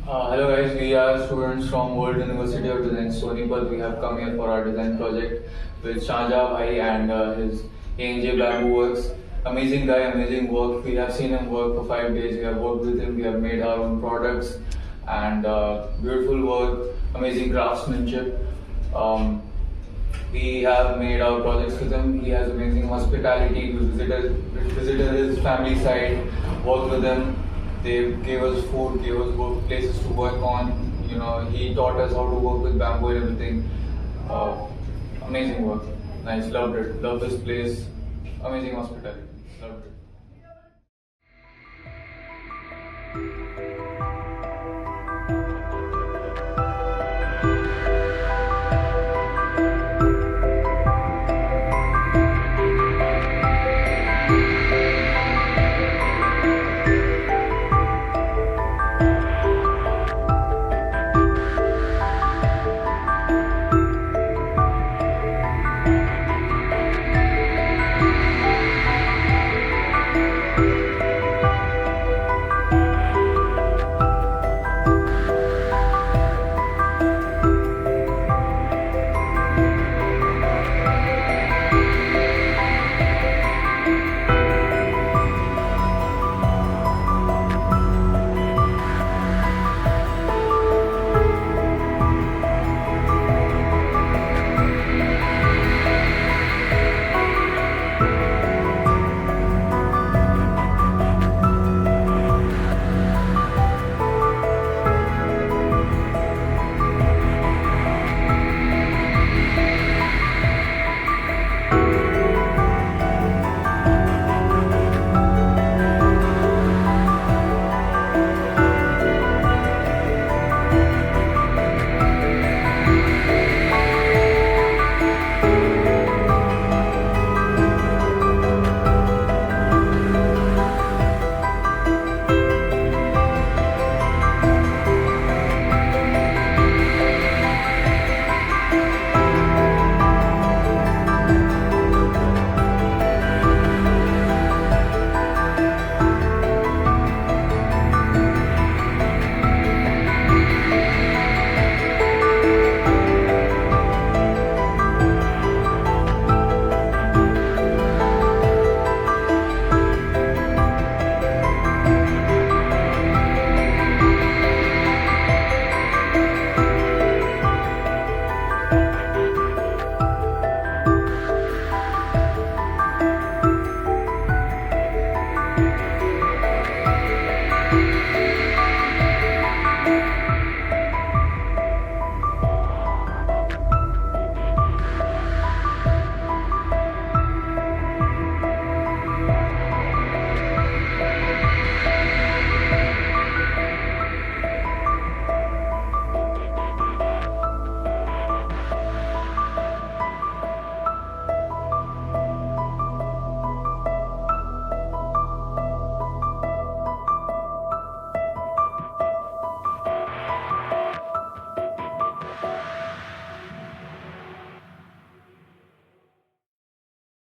Hello guys, we are students from World University of Design Sonipat. We have come here for our design project with Shajahan Ali and his ANJ Bamboo Works. Amazing guy, amazing work. We have seen him work for 5 days. We have worked with him. We have made our own products and beautiful work, amazing craftsmanship. Um, we have made our projects with him. He has amazing hospitality. We visited his family side, worked with him. They gave us food, gave us places to work on. He taught us how to work with bamboo and everything. Uh, Amazing work. Nice, loved it. Loved this place. Amazing hospitality. Loved it.